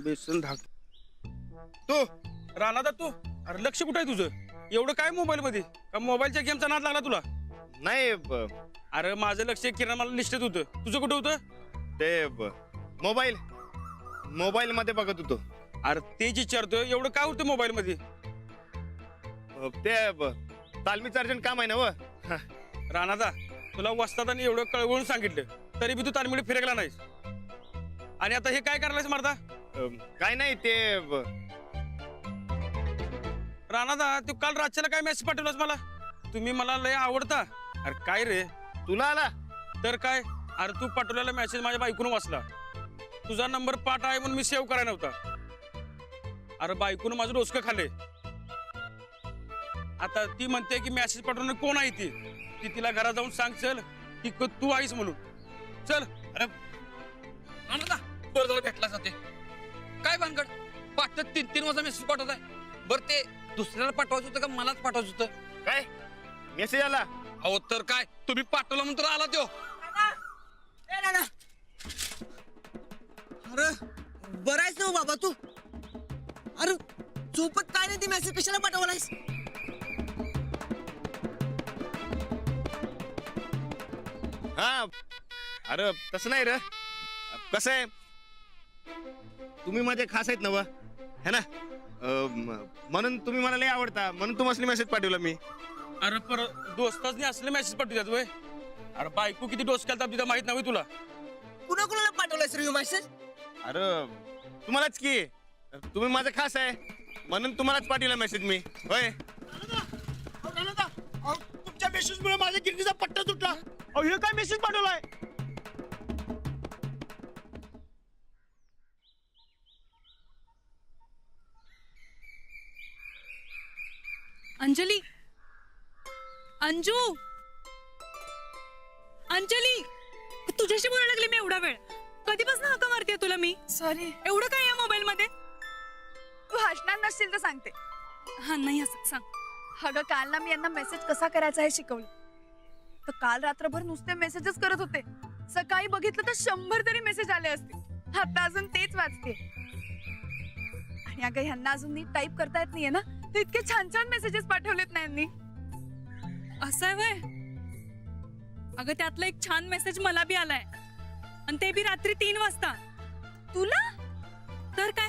बेसन धाक तू राणा तू अरे लक्ष कुठं आहे तुझं? एवढं काय मोबाईल मध्ये का मोबाईलच्या गेमचा नाद लागला तुला? नाही अरे माझं लक्ष किरण मला निश्चित होतं, तुझं कुठं होतं? ते मोबाईल मध्ये बघत होतो. अरे तेच विचारतोय, एवढं काय होतं मोबाईल मध्ये? ते तालमी सर्जन काम आहे ना व. राणादा तुला वस्तादाने एवढं कळवळून सांगितलं तरी बी तू तालमीकडे फिरकला नाहीस. आणि आता हे काय करायलास मारता? काय नाही ते राणादा तू काल रातच्याला काय मेसेज पाठवलास मला? तुम्ही मला लय आवडता. अरे काय रे तुला आला तर काय? अरे तू पाठवलेला मेसेज माझ्या बायकोनं वाचला. तुझा नंबर पाठ आहे म्हणून मी सेव्ह करायला नव्हता. अरे बायकोनं माझं डोसकं खाल्ले. आता ती म्हणते की मेसेज पाठवणं कोण आहे ती तिला घरात जाऊन सांग चल की तू आहेस म्हणून. चल. अरे बरं झालं भेटला जाते. काय भानगड पाठत 3-3 वाजता मेसेज पाठवत आहे. बरं ते दुसऱ्याला पाठवायचं होतं का मलाच पाठवायचं होतं? काय मेसेज आला? अहो तर काय तुम्ही पाठवलं म्हणून तर आला त्यो. अरे बरायच ना बाबा तू. अरे झोपत काय नाही ती मेसेज कशाला पाठवलायस? हा अरे तसं नाही रे. कसं आहे तुम्ही माझे खास आहेत ना व है ना. म्हणून तुम्ही मला लय आवडता म्हणून तुम्हाला मेसेज पाठवला मी. अरे पर दोस्ताच असले मेसेज पाठवतात वय. अरे बायको किती डोसक्याला तिथं माहित नाही तुला? कुणा कुणाला पाठवलायस रे मेसेज? अरे तुम्हालाच की तुम्ही माझं खास आहे म्हणून तुम्हालाच पाठवला मेसेज मी. होय तुमच्या मेसेज मुळे माझ्या गिरणीचा पट्टा तुटला. अहो हे काय मेसेज पाठवलाय? अंजली, अंजू, अंजली तुझ्याशी बोलायला लागले मी एवढा वेळ. कधीपासून हाका मारते तुला मी? सॉरी. एवढं काय या मोबाईल मध्ये? तू हसणार नसशील तर सांगते. हा नाही असं सांग. अगं काल ना मी यांना मेसेज कसा करायचा हे शिकवलं. तर काल रात्रभर नुसते मेसेजेस करत होते. सकाळी बघितलं तर 100 तरी मेसेज आले असते. आता अजून तेच वाचते. आणि अगं ह्यांना अजून नीट टाईप करता येत नाहीये ना, तर इतके छान छान मेसेजेस पाठवलेत ना यांनी. असं आहे वय? अगं त्यातला एक छान मेसेज मला बी आलाय आणि ते बी रात्री 3 वाजता. तुला? तर काय?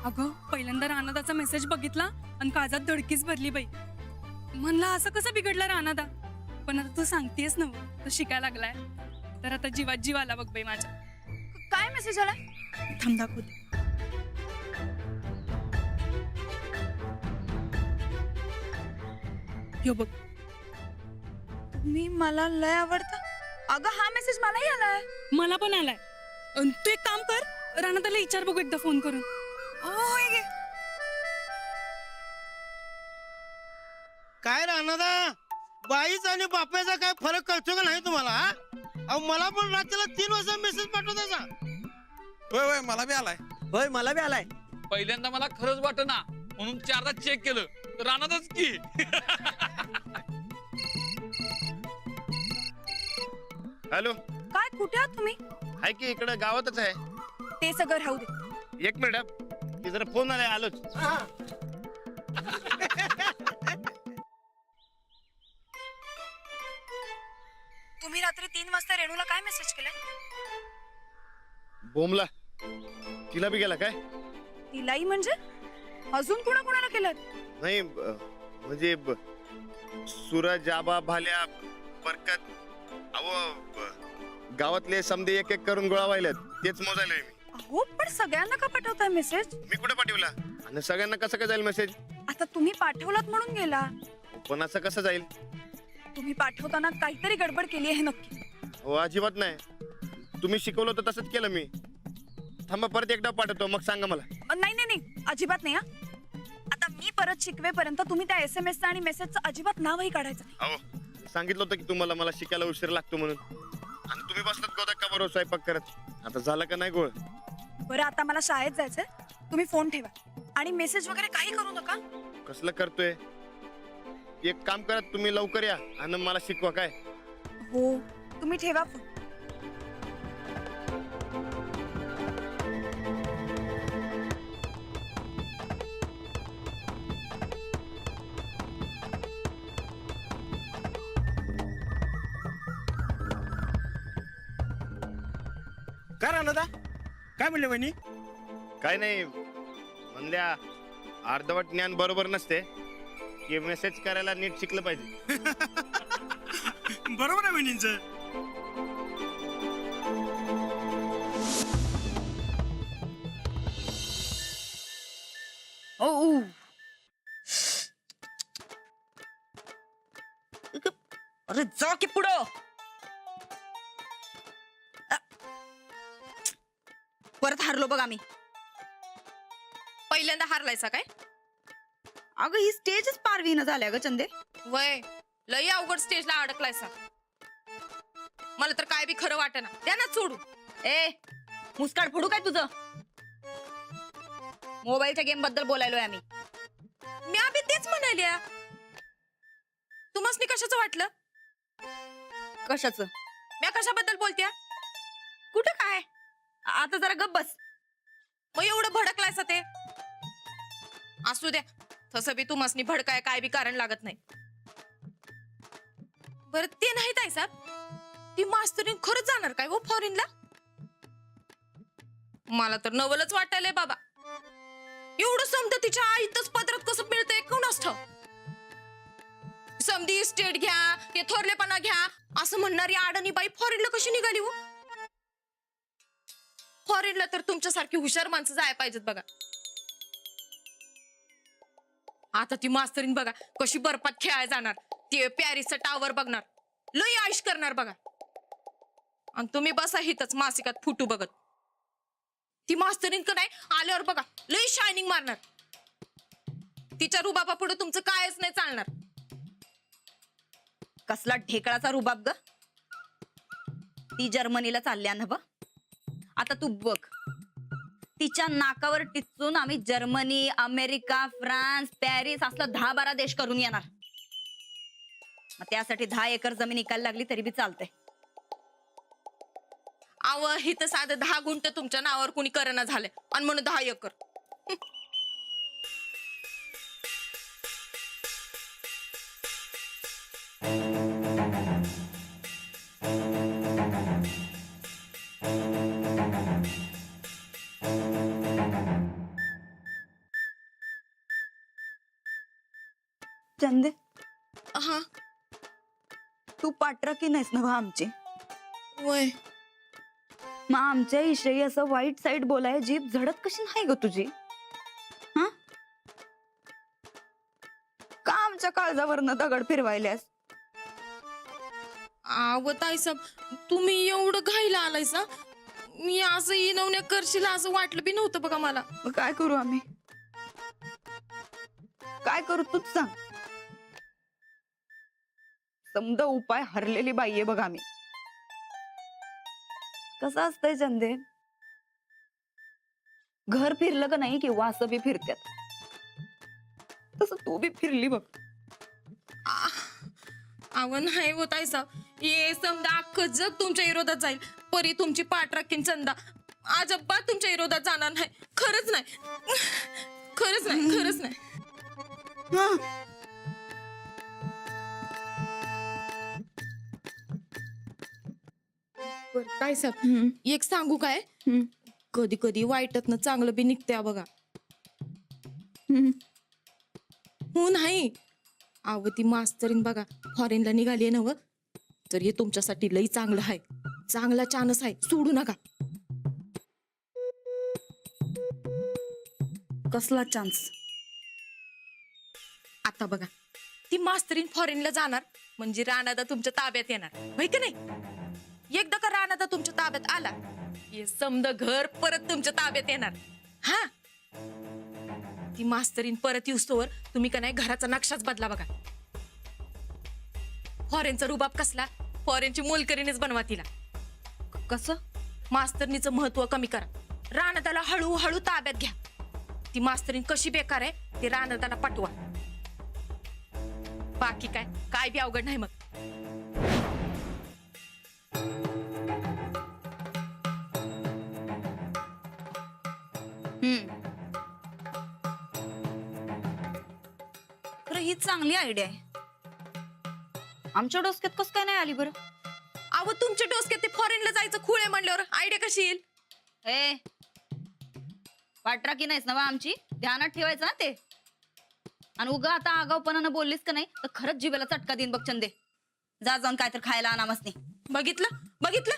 अगं पहिल्यांदा रानादाचा मेसेज बघितला आणि काळजात धडकीच भरली बाई. म्हणला असं कसं बिघडलं रानादा. पण आता तू सांगतेस ना तो शिकायला लागलाय तर आता जीवात जीव आला बघ बाई माझ्या. काय मेसेज आला? थांब दाखवते. यो बघ. तुम्ही मला लय आवडता. अगं हा मेसेज मलाही आलाय. मला पण आलाय. तू एक काम कर रानादाला विचार बघू एकदा फोन करून. होय गे. काय राहणार बाईच आणि बापाचा काय फरक कळतो का नाही तुम्हाला? अहो मला पण रात्रीला 3 वाजता मेसेज पाठवतायचा. होय होय मला बी आलाय. होय मला बी आलाय. पहिल्यांदा मला खरंच वाटना म्हणून 4दा चेक केलं रानातच की. हॅलो काय कुठे आहात तुम्ही? आहे की इकडे गावातच आहे. ते सगळं राहू दे. 1 मिनिट की जरा फोन आलाय आलोच. तुम्ही रात्री 3 वाजता रेणूला काय मेसेज केलाय? बोमला तिला बी गेला काय? तिलाही म्हणजे अजून कोणाला केलं? नाही म्हणजे सूरज आबा भाल्या बरकत अहो गावातले समधे एक एक करून गोळा व्हायलेत तेच मोजायलोय मी. अहो पण सगळ्यांना का पाठवताय मेसेज? मी कुठे पाठवला आणि सगळ्यांना कसं काय जाईल मेसेज? आता तुम्ही पाठवलात म्हणून गेला. पण असं कसं जाईल? तुम्ही पाठवताना काहीतरी गडबड केली आहे नक्की. हो अजिबात नाही. तुम्ही शिकवलं तर तसंच केलं मी. थांबा परत एकदा पाठवतो मग सांगा मला. नाही अजिबात नाही. आता मी परत शिकवेपर्यंत तुम्ही त्या SMS आणि मेसेजचं अजिबात नावही काढायचं नाही. अहो सांगितलं होतं की तुम्हाला मला शिकायला उशीर लागतो म्हणून आणि तुम्ही बसलात गोदा का बरोबर स्वयंपाक करत. आता झालं का नाही गोळ? बरं आता मला शाळेत जायचंय. तुम्ही फोन ठेवा आणि मेसेज वगैरे काही करू नका. कसलं करतोय? एक काम करत तुम्ही लवकर या आणि मला शिकवा काय. हो तुम्ही ठेवा फोन. काय राहणार काय म्हणले वहिनी? काय नाही म्हणल्या अर्धवट ज्ञान बरोबर नसते की मेसेज करायला नीट शिकलं पाहिजे. बरोबर आहे वहिनींचं. ओ अरे जा की पुढं. परत हारलो बघ आम्ही. पहिल्यांदा हारलायसा काय? अगं ही स्टेजच पारवीन झाल्या ग चंदे. वय लई अवघड स्टेजला अडकलायसा. मला तर काय बी खरं वाटेना. द्या ना सोडून. ए मुस्काड फोडू काय तुझं? मोबाईलच्या गेम बद्दल बोलायलोय आम्ही. मी आधी तेच म्हणाली. तुम्हासनी कशाचं वाटलं? कशाचं? मी कशाबद्दल बोलत्या? कुठं काय? आता जरा गप्प बस. मग एवढं भडकलायसा ते? असू द्या. तसं बी तुम्हासनी भडकाय काय बी कारण लागत नाही. बरं ते नाही ताई साहेब, ती मास्तरीन खरंच जाणार काय हो फॉरेनला? मला तर नवलच वाटायलंय बाबा. एवढं समजा तिच्या आईतच पदरात कसं मिळतंय कोणास ठाऊक. समधी स्टेट घ्या, हे थोरलेपणा घ्या असं म्हणणारी आडणी बाई फॉरेनला कशी निघाली हो? फॉरेनला तर तुमच्यासारखी हुशार माणसं जायला पाहिजेत बघा. आता ती मास्तरीन बघा कशी बर्फात खेळायला जाणार, ते पॅरिसचं टावर बघणार, लई आयुष करणार बघा. आणि तुम्ही बसा हितच मासिकात फुटू बघत. ती मास्तरीन का नाही आल्यावर बघा लई शायनिंग मारणार. तिच्या रुबाबा पुढे तुमचं कायच नाही चालणार. कसला ढेकळाचा रुबाब ग. ती जर्मनीला चालल्या ना बा. आता तू बघ, तिच्या नाकावर टिचून आम्ही जर्मनी, अमेरिका, फ्रान्स, पॅरिस असला 10-12 देश करून येणार. मग त्यासाठी 10 एकर जमीन इकायला लागली तरी बी चालतंय. आव हिथं साधं 10 गुंठ तुमच्या नावावर कुणी करणं झालंय आणि म्हणून 10 एकर. चंदे हा तू पाठराखी नाहीस ना बा आमची. वय मग आमच्या विषयी असं वाईट साईड बोलाय जीभ झडत कशी नाही ग तुझी? हा का आमच्या काळजावरनं दगड फिरवायल्यास? आव ताईसाहेब तुम्ही एवढं घाईला आलायसा. मी असं इनवण्या करशील असं वाटलं बी नव्हतं बघा मला. मग काय करू आम्ही? काय करू तूच सांग. समजा उपाय हरलेली बाई आहे बघ आम्ही. कसं असतंय चंदे, घर फिरलं का नाही किंवा असं बी फिरत्यात, तसं तू बी फिरली बघ. आव नाही होत आहे साहेब. हे समजा अख्खं जग तुमच्या विरोधात जाईल, परी तुमची पाठ राखीन चंदा अजिबात तुमच्या विरोधात जाणार नाही. खरंच नाही, खरंच नाही, खरंच नाही. काय साहेब एक सांगू काय, कधी कधी वाईटातनं चांगलं बी निघतंय बघा. हो नाही अव ती मास्तरीन बघा फॉरेनला निघाली नव, तर हे तुमच्यासाठी लई चांगलं आहे. चांगला चान्स आहे, सोडू नका. कसला चान्स? आता बघा ती मास्तरीन फॉरेनला जाणार म्हणजे राणादा तुमच्या ताब्यात येणार, होय की नाही? एकदा का राणादा तुमच्या ताब्यात आला हे समजा घर परत तुमच्या ताब्यात येणार. हा ती मास्तरीन परत येऊस्तोवर तुम्ही का नाही घराचा नक्षाच बदला बघा. फॉरेनचा रुबाब कसला, फॉरेनची मोलकरीनेच बनवा तिला. कसं? मास्तरणीचं महत्व कमी करा, राणादाला हळूहळू ताब्यात घ्या. ती मास्तरीन कशी बेकार आहे ते राणादाला पटवा. बाकी काय काय बी अवघड नाही मग. खरं ही चांगली आयडिया आहे. आमच्या डोसक्यात कसं काय नाही आली बरं? अहो तुमच्या डोसक्यात ते फॉरेनला जायचं खूळ आहे म्हणल्यावर आयडिया कशी येईल? ए पाठरा की नाहीस ना बा आमची, ध्यानात ठेवायचं ना ते. आणि उगा आता आगाऊपणानं बोललीस का नाही तर खरंच जिभेला चटका देईन बघ चंदे. जा जाऊन काय तर खायला आणा मसनी. बघितलं बघितलं,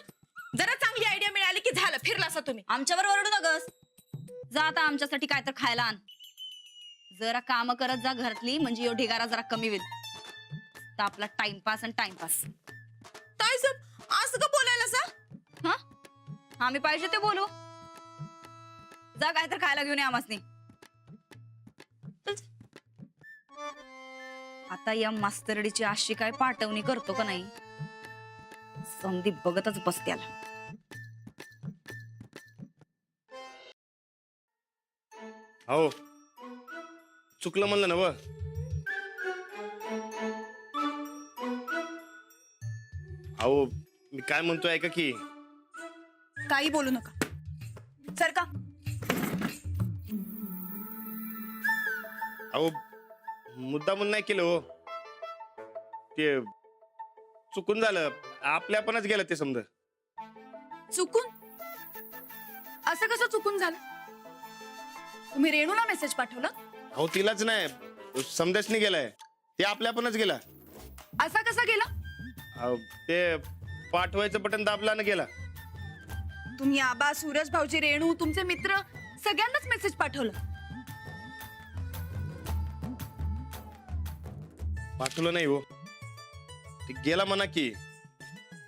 जरा चांगली आयडिया मिळाली की झालं, फिरला असा तुम्ही. आमच्यावर ओरडू नगस. जा आता आमच्यासाठी काय तर खायला आण. जरा काम करत जा घरातली, म्हणजे यो ढिगारा जरा कमी होईल. तर आपला टाइमपास आणि टाइमपास. ताई साहेब असं का बोलायला सा? हा आम्ही पाहिजे ते बोलू. जा काय तर खायला घेऊन या आम्हासनी. आता या मास्तरडीची अशी काय पाठवणी करतो का नाही, संदीप बघतच बसत्याला. हो चुकलं म्हणलं ना व. अहो मी काय म्हणतोय ऐका की. काही बोलू नका. सर का अहो मुद्दा म्हणून नाही केलं हो, ते चुकून झालं. आपल्या आपणच गेलं ते समजा. चुकून? असं कसं चुकून झालं? तुम्ही रेणूला मेसेज पाठवला? अहो तिलाच नाही, समजाच नाही गेलाय. ते आपल्या आपणच गेला. असा कसा गेला? अहो ते पाठवायचं बटन दाबला ना गेला. तुम्ही आबा, सूरज भाऊजी, रेणू, तुमचे मित्र सगळ्यांनाच मेसेज पाठवलं. पाठवलं नाही हो, ते गेला म्हणा की.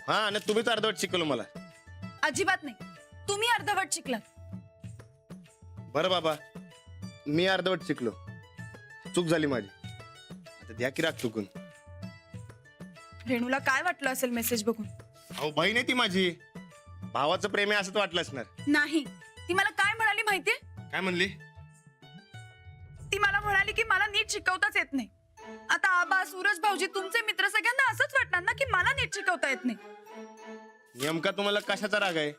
हा आणि तुम्हीच अर्धवट शिकवलं मला. अजिबात नाही, तुम्ही अर्धवट शिकलात. बरं बाबा, मी अर्धवट शिकलो. चूक झाली माझी. आता द्या की राग चुकून. रेणूला काय वाटलं असेल मेसेज बघून? अहो बहीण आहे ती माझी. भावाचं प्रेम आहे असंच वाटलं असणार. नाही, ती मला काय म्हणाली माहितीये? काय म्हणली? ती मला म्हणाली की मला नीट शिकवताच येत नाही. आता आबा, सूरज भाऊजी, तुमचे मित्र सगळ्यांना असंच वाटणार ना की मला नीट शिकवता येत नाही. नेमका तुम्हाला कशाचा राग आहे?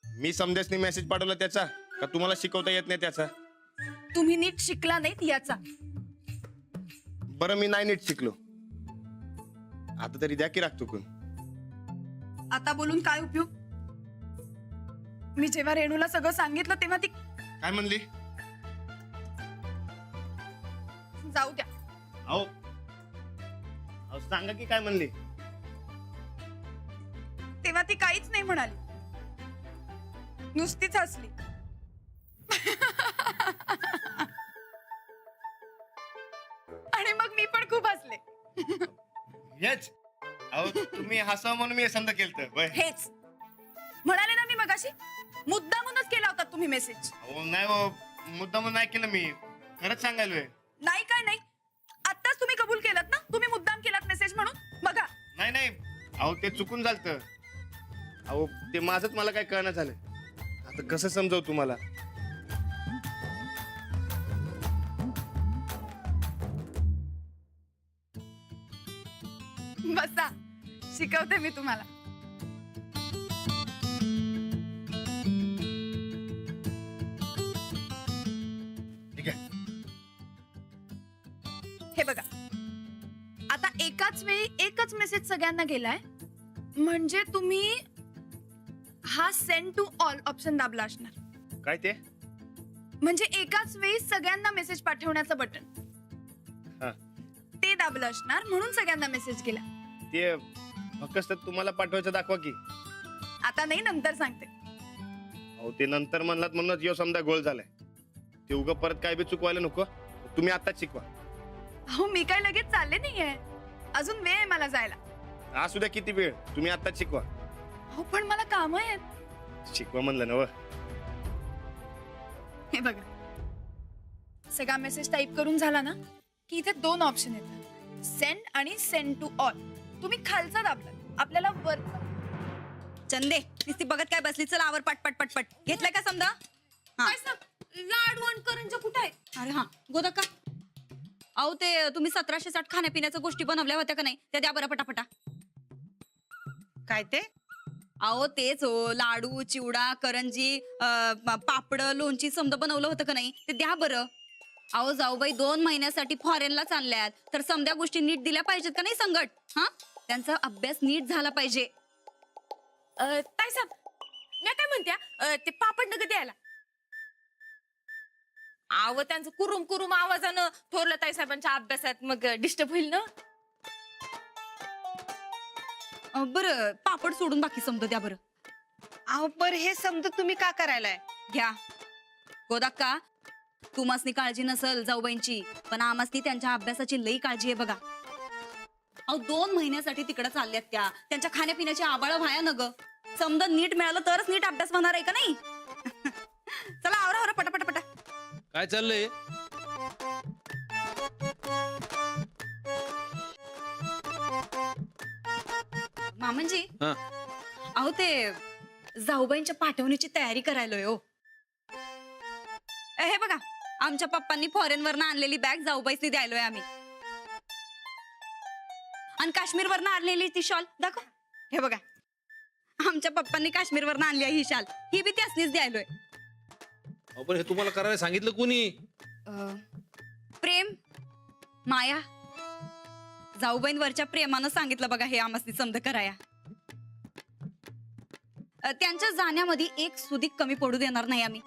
मी समजेसनी मेसेज पाठवला त्याचा, का तुम्हाला शिकवता येत नाही त्याचा? तुम्ही नीट शिकला नाहीत याचा. बरं मी नाही नीट शिकलो. आता तरी द्या की राग चुकून. आता बोलून काय उपयोग? मी जेव्हा रेणूला सगळं सांगितलं तेव्हा ती काय म्हणली? जाऊ द्या. अहो अहो सांगा की काय म्हणली? तेव्हा ती काहीच नाही म्हणाली, नुसतीच हसली. आणि मग मी पण खूप हसले. हेच अहो तुम्ही हसावं म्हणून मी समजा केलं. हेच म्हणाले ना मी मगाशी, मुद्दामूनच केला होता तुम्ही मेसेज. अहो नाही हो, मुद्दाम नाही केलं मी. खरंच सांगायलोय. नाही काय नाही, आत्ताच तुम्ही कबूल केलात ना तुम्ही मुद्दाम केलात मेसेज म्हणून. बघा नाही नाही अहो ते चुकून झालतं. अहो ते माझंच मला काय कळणं झालं. आता कसं समजावं तुम्हाला? बसा, शिकवते मी तुम्हाला. ठीक आहे. हे बघा, आता एकाच वेळी एकच मेसेज सगळ्यांना गेलाय, म्हणजे तुम्ही हा सेंड टू ऑल ऑप्शन दाबला असणार. काय ते? म्हणजे एकाच वेळी सगळ्यांना मेसेज पाठवण्याचं बटन हा. ते दाबलं असणार, म्हणून सगळ्यांना मेसेज गेला. ते फक्त तुम्हाला पाठवायचं दाखवा की. आता नाही, नंतर सांगते. अहो ते नंतर म्हणलात म्हणूनच यो समजा गोल झालाय. ते उगा परत काय बी चुकवायला नको. तुम्ही आताच शिकवा. अहो मी काय लगेच चालले नाहीये, अजून वेळ आहे मला जायला. असू द्या किती वेळ, तुम्ही आताच शिकवा. हो पण मला काम आहेत. शिकवा म्हणलं ना व. हे बघा, सगळा मेसेज टाईप करून झाला ना की इथे 2 ऑप्शन येतात, सेंड आणि सेंड टू ऑल. तुम्ही खालचा दाबला, आपल्याला वर. चंदे नुसती बघत काय बसली, चल आवर पटपट पटपट. घेतलंय का समजा? हा. लाडू आणि करंजा कुठे आहे? अरे हा गोदा का. अहो ते तुम्ही 1760 खाण्यापिण्याच्या गोष्टी बनवल्या होत्या का नाही, त्या द्या बरं पटापटा. काय ते? अहो तेच हो, लाडू, चिवडा, करंजी, पापड, लोणची समजा बनवलं होतं का नाही, ते द्या बरं. अहो जाऊबाई 2 महिन्यासाठी फॉरेनला चालल्यात, तर समध्या गोष्टी नीट दिल्या पाहिजेत का नाही संगट. हा त्यांचा अभ्यास नीट झाला पाहिजे. ताई साहेब, मी काय म्हणत्या ते पापड नग द्यायला. आव त्यांचं कुरुम कुरुम आवाजानं थोरलं ताई साहेबांच्या अभ्यासात मग डिस्टर्ब होईल ना. बरं पापड सोडून बाकी समजा द्या बरं. अहो पर हे समज तुम्ही का करायलाय? घ्या गोदाक्का, तुम्हासनी काळजी नसल जाऊबाईंची, पण आमासनी त्यांच्या अभ्यासाची लई काळजी आहे बघा. अहो 2 महिन्यासाठी तिकडे चालल्यात त्या, त्यांच्या खाण्यापिण्याची आबाळ व्हाया न ग. समजा नीट मिळालं तरच नीट अभ्यास होणार आहे का नाही. चला आवरा आवरा पटापटा पटा. काय चाललंय? मामनजी, हा. अहो ते जाऊबाईंच्या पाठवणीची तयारी करायलोय हो. हे बघा आमच्या पप्पांनी फॉरेन वरनं आणलेली बॅग जाऊबाईसनी द्यायलोय आम्ही. आणि काश्मीर वरनं आणलेली ती शॉल दाखव. हे बघा आमच्या पप्पांनी काश्मीर वरनं आणली ही शाल, ही बी त्यासनीच द्यायलोय. पण हे तुम्हाला करायला सांगितलं कोणी? प्रेम माया जाऊबाईंवरच्या प्रेमानं सांगितलं बघा हे आमसनी समज कराया. त्यांच्या जाण्यामध्ये एक सुधीक कमी पडू देणार नाही आम्ही.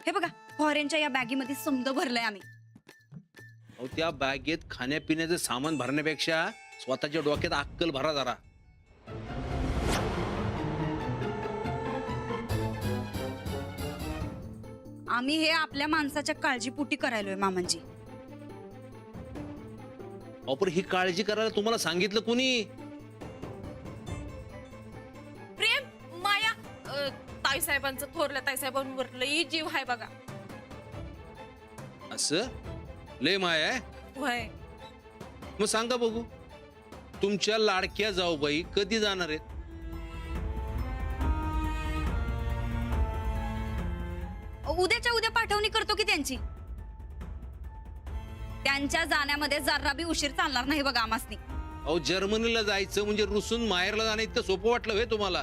हे बघा फॉरेनच्या या बॅगीमध्ये समज भरलंय आम्ही. अहो त्या बॅगेत खाण्यापिण्याचं सामान भरण्यापेक्षा स्वतःच्या डोक्यात अक्कल भरा जरा. आम्ही हे आपल्या माणसाच्या काळजीपोटी करायलोय मामांजी. अहो पण ही काळजी करायला तुम्हाला सांगितलं कोणी? प्रेम माया ताई साहेबांचं थोरल्या ताई साहेबांवर लई जीव आहे बघा. असं लय माय आहे? होय. मग सांगा बघू तुमच्या लाडक्या जाऊबाई कधी जाणार आहेत? उद्याच्या उद्या पाठवणी करतो की त्यांची. त्यांच्या जाण्यामध्ये जरा बी उशीर चालणार नाही बघा आमासनी. अहो जर्मनीला जायचं म्हणजे रुसून माहेरला जाणं इतकं सोपं वाटलं हे तुम्हाला?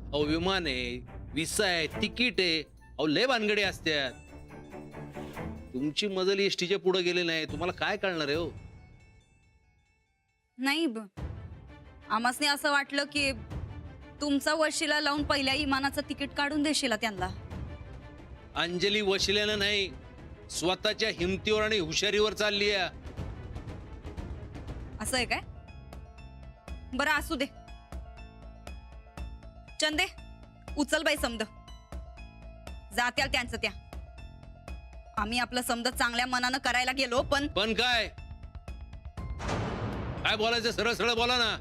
अहो विमान आहे, विसा आहे, तिकीट आहे, अहो लय भानगडे असतात. तुमची मजल एसटीच्या पुढे गेले नाही, तुम्हाला काय कळणार आहे हो? नाही आमासनी असं वाटलं की तुमचा वशिला लावून पहिल्या इमानाचं तिकीट काढून देशील त्यांना. अंजली वशिल्यानं नाही, स्वतःच्या हिमतीवर आणि हुशारीवर चालली आहे. असं आहे काय? बरं असू दे. चंदे उचल बाई समद, जात्याल त्यांचं त्या. आम्ही आपलं समद चांगल्या मनानं करायला गेलो पण काय काय बोलायचं सरळ सरळ बोला ना.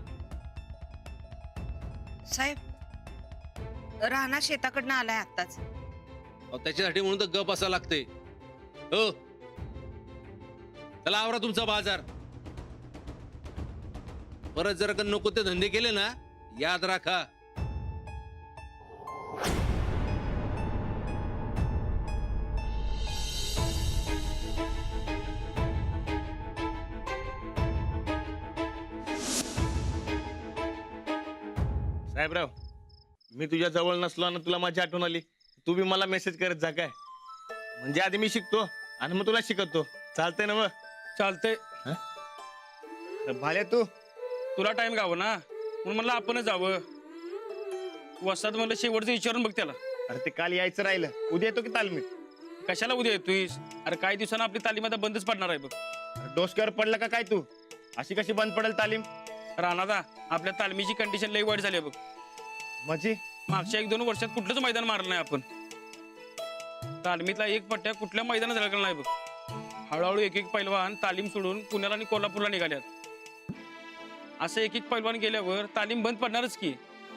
साहेब राणा शेताकडनं आलाय आत्ताच. अहो, त्याच्यासाठी म्हणून तर गप असा लागते हो. चला आवरा तुमचा बाजार. परत जर का नको ते धंदे केले ना याद राखा. साहेबराव, मी तुझ्या जवळ नसलो ना तुला माझी आठवण आली, तू बी मला मेसेज करत जा काय. म्हणजे आधी मी शिकतो आणि मग तुला शिकवतो. चालतंय ना? मग चालतंय. भाल्या तू तुला टाइम गावं ना म्हणून म्हणलं आपणच जावं. वसात म्हणलं शेवटचं विचारून बघ त्याला. अरे ते काल यायचं राहिलं, उद्या येतो की तालमीत? कशाला उद्या येतोय? अरे काही दिवसांना आपली तालीम आता बंदच पडणार आहे बघ. डोसक्यावर पडलं का काय तू? अशी कशी बंद पडेल तालीम? राणादा आपल्या तालमीची कंडिशन लई वाईट झाली आहे बघ. माझी मागच्या 1-2 वर्षात कुठलंच मैदान मारलं नाही आपण. तालमीतला एक पट्ट्या कुठल्या मैदानात झळकला नाही बघ. हळूहळू एक पैलवान तालीम सोडून पुण्याला आणि कोल्हापूरला निघाल्यात. असं एक पैलवान गेल्यावर तालीम बंद पडणारच की.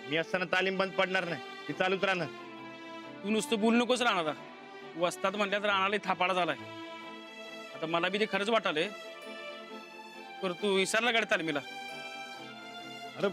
मी असताना तालीम बंद पडणार नाही, ती चालूच राहणार. तू नुसतं बोलू नकोस राणादा. वस्तात म्हणल्यात राणाला थापाडा झालाय. आता मला बी ते खरंच वाटालंय. पर तू विसरला गाडी तालमीला. अरे